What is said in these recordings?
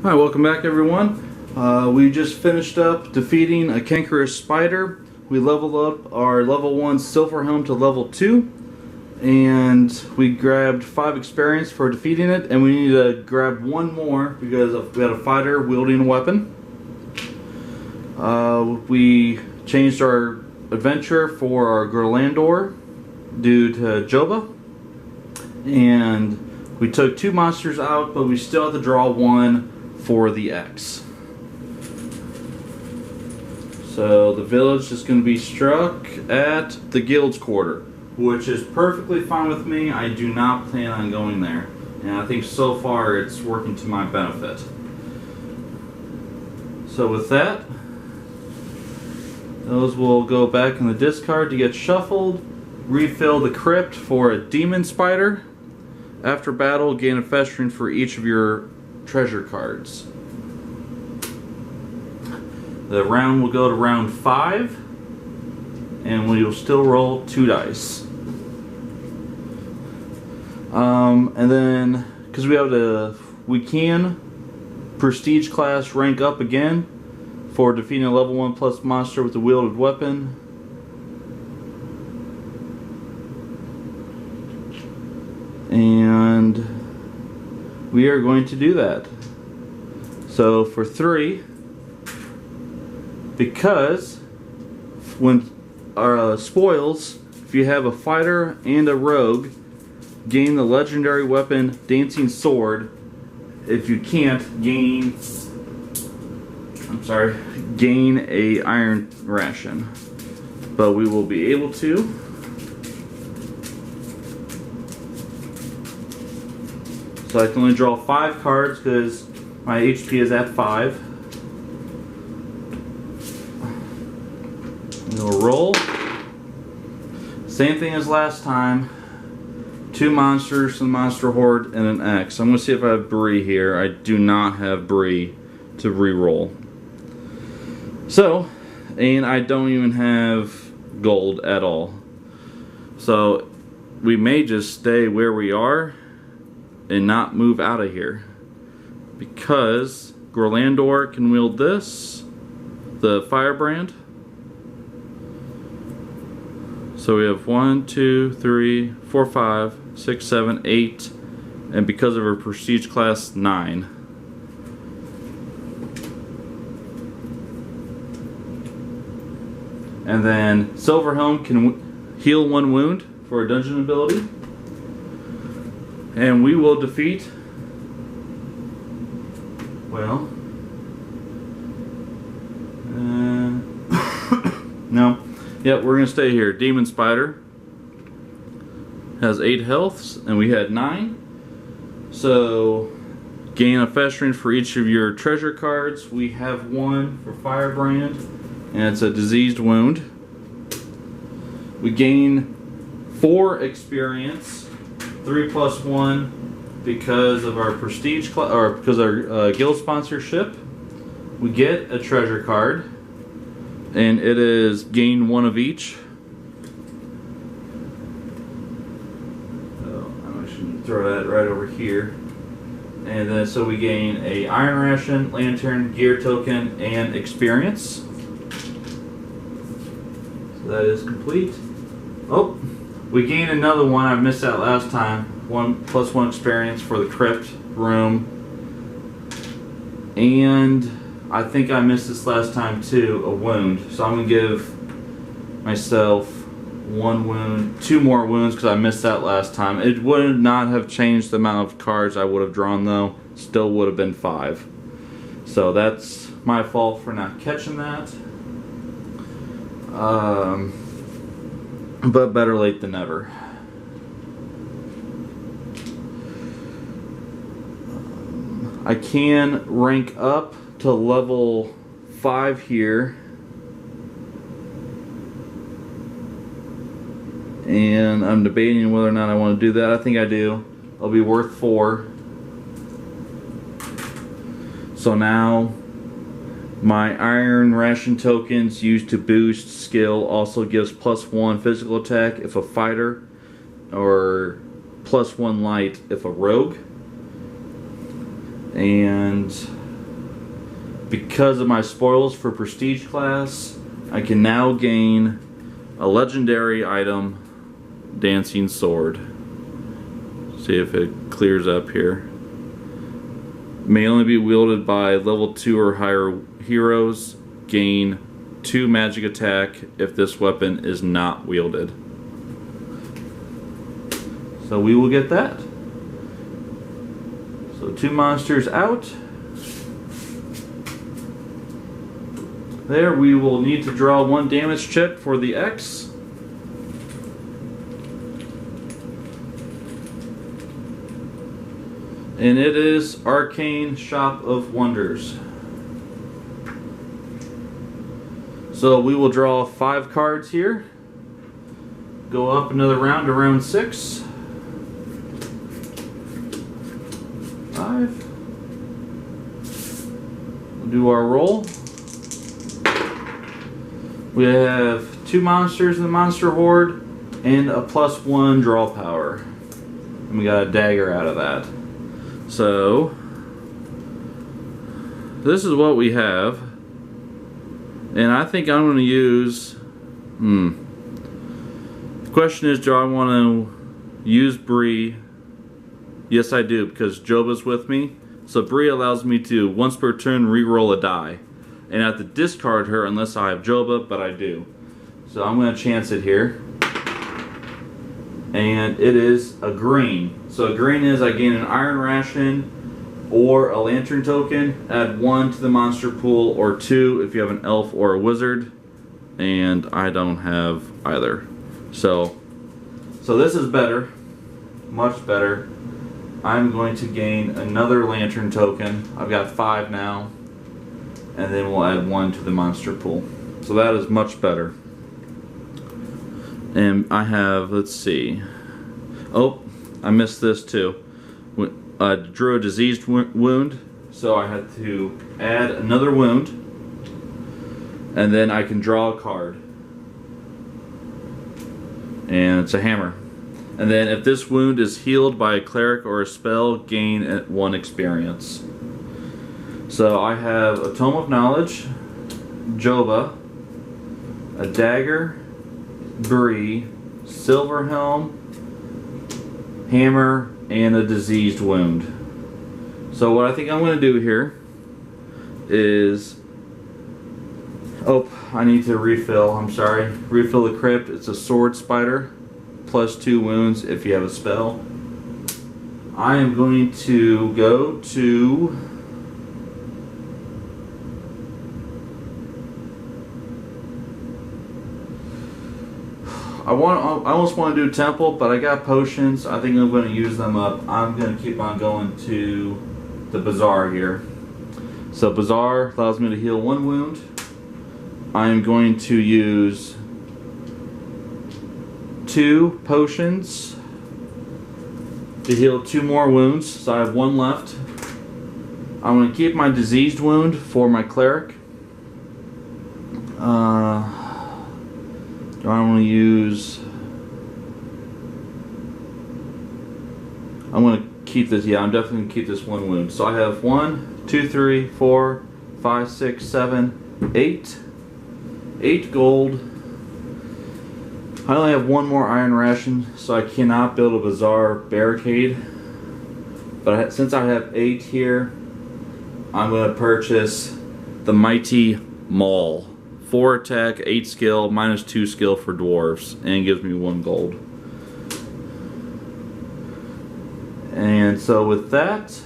Hi, welcome back everyone. We just finished up defeating a cankerous spider. We leveled up our level 1 silver helm to level 2, and we grabbed 5 experience for defeating it, and we need to grab one more because we had a fighter wielding a weapon. We changed our adventure for our Gorlandor due to Joba, and we took 2 monsters out, but we still have to draw 1 for the X. So the village is going to be struck at the guild's quarter, which is perfectly fine with me. I do not plan on going there, and I think so far it's working to my benefit. So with that, those will go back in the discard to get shuffled. Refill the crypt for a demon spider. After battle, gain a festering for each of your treasure cards. The round will go to round 5, and we will still roll 2 dice. And then, because we can prestige class rank up again for defeating a level 1 plus monster with a wielded weapon. And we are going to do that. So for 3, because when our spoils, if you have a fighter and a rogue, gain the legendary weapon Dancing Sword. If you can't, gain a iron ration. But we will be able to. So I can only draw 5 cards because my HP is at 5. We'll roll. Same thing as last time. 2 monsters, the monster horde, and an X. I'm going to see if I have Bree here. I do not have Bree to re-roll. So, and I don't even have gold at all. So, we may just stay where we are and not move out of here, because Gorlandor can wield this, the firebrand. So we have 1, 2, 3, 4, 5, 6, 7, 8, and because of her prestige class, 9. And then Silver Helm can heal 1 wound for a dungeon ability. And we will defeat, well, no. Yep, we're going to stay here. Demon Spider has 8 healths, and we had 9. So, gain a festering for each of your treasure cards. We have 1 for Firebrand, and it's a diseased wound. We gain 4 experience. 3 plus 1 because of our prestige or because our guild sponsorship. We get a treasure card, and it is gain 1 of each. So I should throw that right over here. And then so we gain a iron ration, lantern, gear token, and experience. So that is complete. Oh. We gain another one. I missed that last time. 1 plus 1 experience for the crypt room. And I think I missed this last time too, a wound. So I'm going to give myself 1 wound, 2 more wounds because I missed that last time. It would not have changed the amount of cards I would have drawn though. Still would have been 5. So that's my fault for not catching that. But better late than never. I can rank up to level 5 here. And I'm debating whether or not I want to do that. I think I do. It'll be worth 4. So now my iron ration tokens used to boost skill also gives plus 1 physical attack if a fighter, or plus 1 light if a rogue. And because of my spoils for prestige class, I can now gain a legendary item, Dancing Sword. See if it clears up here. May only be wielded by level 2 or higher heroes. Gain 2 magic attack if this weapon is not wielded. So we will get that. So 2 monsters out. There, we will need to draw 1 damage check for the X. And it is Arcane Shop of Wonders. So we will draw 5 cards here. Go up another round to round 6. 5. We'll do our roll. We have 2 monsters in the monster horde and a +1 draw power. And we got a dagger out of that. So this is what we have. And I think I'm going to use... The question is, do I want to use Bree? Yes, I do, because Joba's with me. So Bree allows me to, once per turn, re-roll a die. And I have to discard her unless I have Joba, but I do. So I'm going to chance it here. And it is a green. So a green is I gain an iron ration or a lantern token. Add 1 to the monster pool, or 2 if you have an elf or a wizard. And I don't have either. So this is better. Much better. I'm going to gain another lantern token. I've got 5 now. And then we'll add 1 to the monster pool. So that is much better. And I have, let's see. Oh, I missed this too. I drew a diseased wound, so I had to add another wound. And then I can draw a card. And it's a hammer. And then if this wound is healed by a cleric or a spell, gain 1 experience. So I have a Tome of Knowledge, Joba, a dagger, Bree, Silver Helm, hammer, and a diseased wound. So what I think I'm going to do here is... Oh, I need to refill, I'm sorry. Refill the crypt. It's a sword spider, +2 wounds if you have a spell. I am going to go to... I almost want to do temple, but I got potions. I think I'm going to use them up. I'm going to keep on going to the bazaar here. So bazaar allows me to heal 1 wound. I'm going to use 2 potions to heal 2 more wounds. So I have 1 left. I'm going to keep my diseased wound for my cleric. Do I want to use... I'm going to keep this, yeah, I'm definitely going to keep this 1 wound. So I have 1, 2, 3, 4, 5, 6, 7, 8. 8 gold. I only have 1 more iron ration, so I cannot build a bazaar barricade. But since I have 8 here, I'm going to purchase the Mighty Maul. 4 attack, 8 skill, -2 skill for dwarves, and gives me 1 gold. And so with that,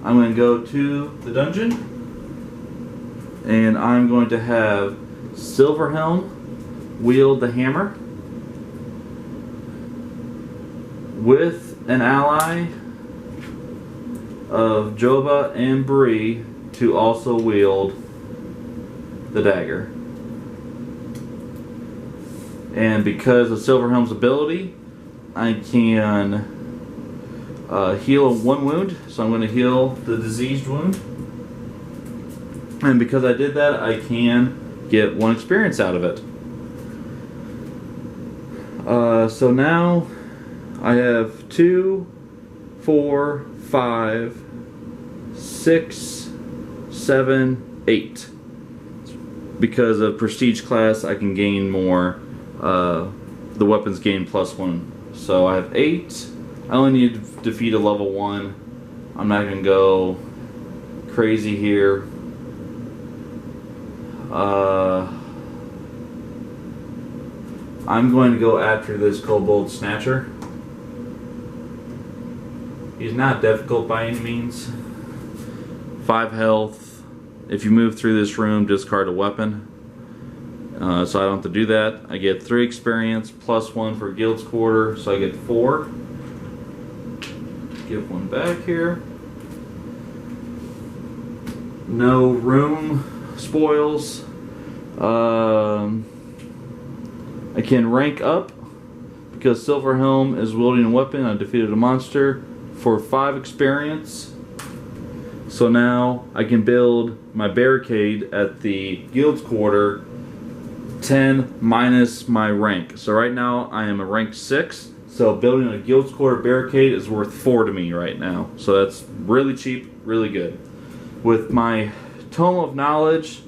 I'm going to go to the dungeon, and I'm going to have Silverhelm wield the hammer with an ally of Joba and Bree to also wield the dagger. And because of Silverhelm's ability, I can heal 1 wound. So I'm going to heal the diseased wound. And because I did that, I can get 1 experience out of it. So now I have 2, 4, 5, 6, 7, 8. Because of prestige class, I can gain more. The weapons gain +1. So I have 8. I only need to defeat a level 1. I'm not going to go crazy here. I'm going to go after this Kobold Snatcher. He's not difficult by any means. 5 health. If you move through this room, discard a weapon. So I don't have to do that. I get 3 experience +1 for Guild's Quarter, so I get 4. Give 1 back here. No room spoils. I can rank up because Silverhelm is wielding a weapon. I defeated a monster for 5 experience. So now I can build my Barricade at the Guild's Quarter 10 minus my rank. So right now I am a rank 6. So building a Guild's Quarter Barricade is worth 4 to me right now. So that's really cheap, really good. With my Tome of Knowledge,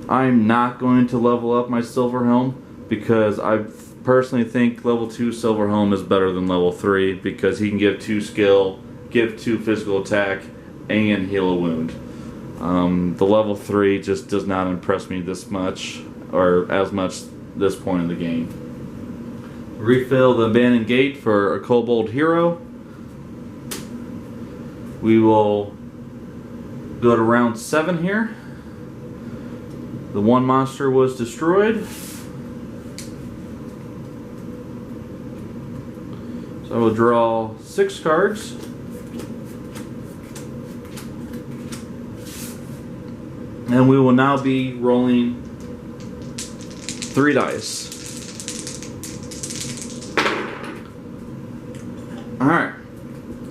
I'm not going to level up my Silverhelm because I personally think level 2 Silverhelm is better than level 3 because he can give 2 skill, give 2 physical attack, and heal a wound. The level 3 just does not impress me this much, or as much this point in the game. Refill the Abandoned Gate for a Kobold Hero. We will go to round 7 here. The 1 monster was destroyed. So I will draw 6 cards. And we will now be rolling 3 dice. Alright.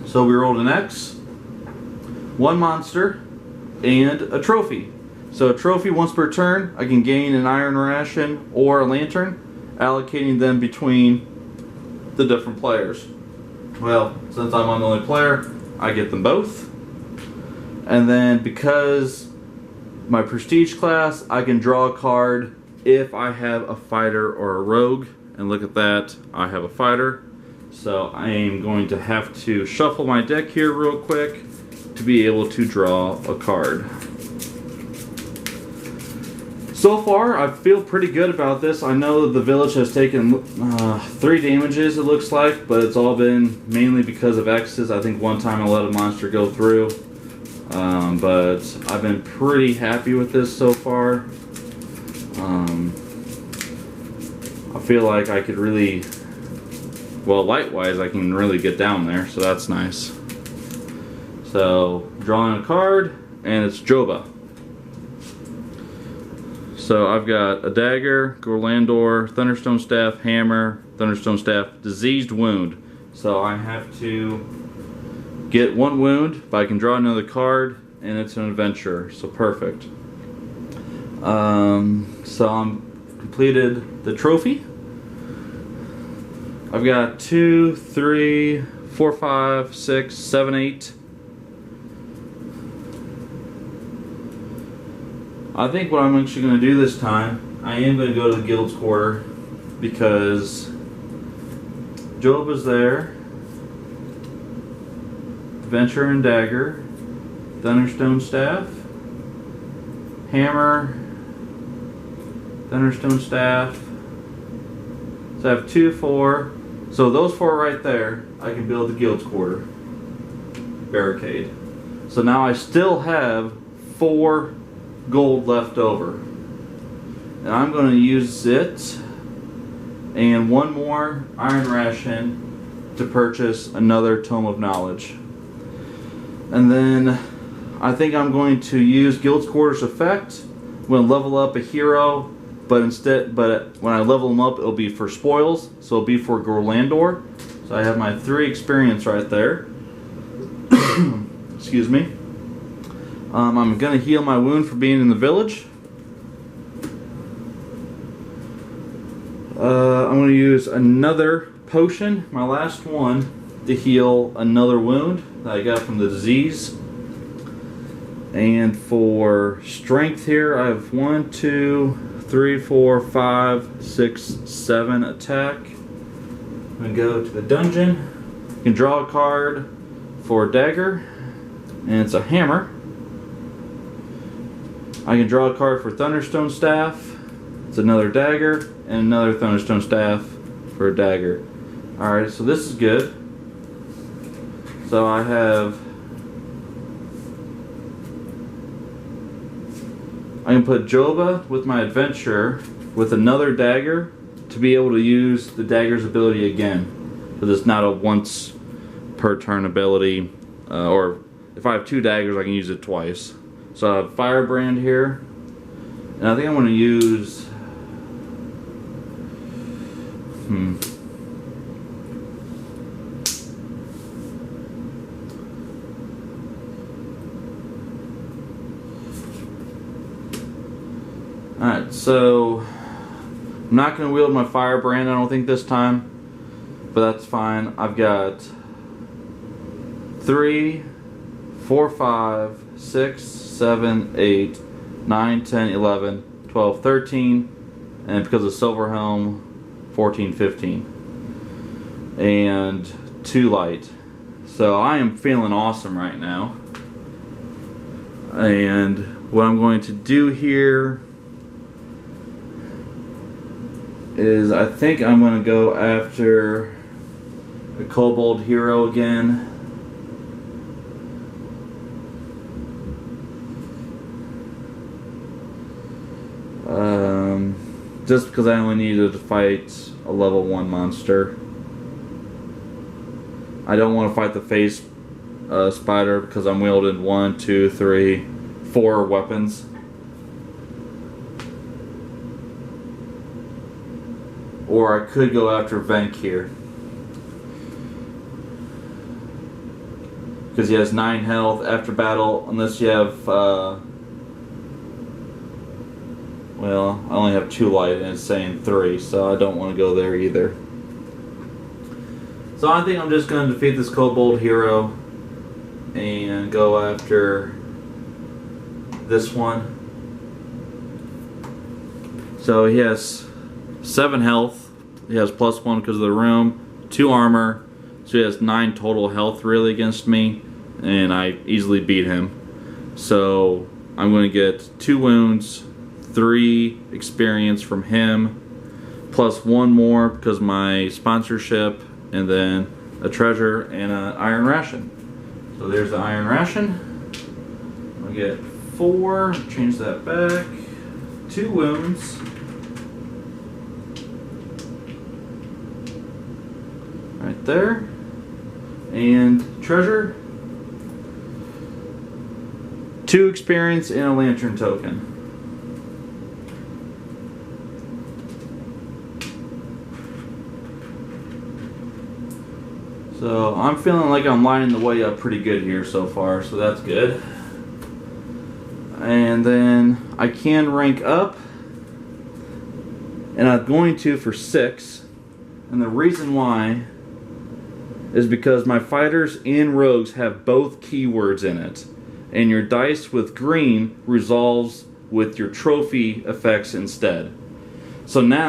So we rolled an X, 1 monster, and a trophy. So a trophy once per turn, I can gain an iron ration or a lantern, allocating them between the different players. Well, since I'm the only player, I get them both. And then because my prestige class, I can draw a card if I have a fighter or a rogue. And look at that, I have a fighter. So I am going to have to shuffle my deck here real quick to be able to draw a card. So far, I feel pretty good about this. I know the village has taken 3 damages, it looks like, but it's all been mainly because of X's. I think one time I let a monster go through, but I've been pretty happy with this so far. I feel like I could really, well, light-wise, I can really get down there, so that's nice. So, drawing a card, and it's Joba. So I've got a dagger, Gorlandor, Thunderstone Staff, Hammer, Thunderstone Staff, Diseased Wound. So I have to get 1 wound, but I can draw another card, and it's an adventurer, so perfect. So I'm completed the trophy. I've got 2, 3, 4, 5, 6, 7, 8. I think what I'm actually going to do this time, I am going to go to the Guild's Quarter because Job is there, Adventure and Dagger, Thunderstone Staff, Hammer, Thunderstone Staff. So I have 2, 4. So those 4 right there, I can build the Guild's Quarter Barricade. So now I still have 4 gold left over, and I'm going to use it and 1 more iron ration to purchase another Tome of Knowledge. And then I think I'm going to use Guild's Quarters effect. I'm going to level up a hero, but when I level them up, it'll be for spoils, so it'll be for Gorlandor. So I have my 3 experience right there. Excuse me. I'm going to heal my wound for being in the village. I'm going to use another potion, my last one, to heal another wound that I got from the disease. And for strength here, I have 1, 2, 3, 4, 5, 6, 7 attack. I'm going to go to the dungeon. You can draw a card for a dagger, and it's a hammer. I can draw a card for Thunderstone staff. It's another dagger, and another Thunderstone staff for a dagger. Alright, so this is good. So I can put Joba with my adventure with another dagger to be able to use the dagger's ability again. Because it's not a once per turn ability. Or if I have 2 daggers, I can use it twice. So I have Firebrand here. And I think I'm going to use... Alright, so I'm not going to wield my Firebrand, I don't think, this time. But that's fine. I've got 3, 4, 5, 6, 7, 8, 9, 10, 11, 12, 13. And because of Silver Helm, 14, 15. And 2 light. So I am feeling awesome right now. And what I'm going to do here is I think I'm going to go after the Kobold Hero again. Just because I only needed to fight a level 1 monster. I don't want to fight the face spider because I'm wielding 1, 2, 3, 4 weapons. Or I could go after Venk here. Because he has 9 health after battle, unless you have, well, I only have 2 light and it's saying 3, so I don't want to go there either. So I think I'm just going to defeat this Kobold Hero and go after this one. So he has 7 health. He has +1 because of the room, 2 armor, so he has 9 total health really against me, and I easily beat him. So I'm going to get 2 wounds, 3 experience from him, plus 1 more because of my sponsorship, and then a treasure and an iron ration. So there's the iron ration. I'll get 4, change that back, 2 wounds. Right there. And treasure. 2 experience and a lantern token. So I'm feeling like I'm lining the way up pretty good here so far, so that's good. And then I can rank up, and I'm going to for 6. And the reason why is because my fighters and rogues have both keywords in it, and your dice with green resolves with your trophy effects instead. So now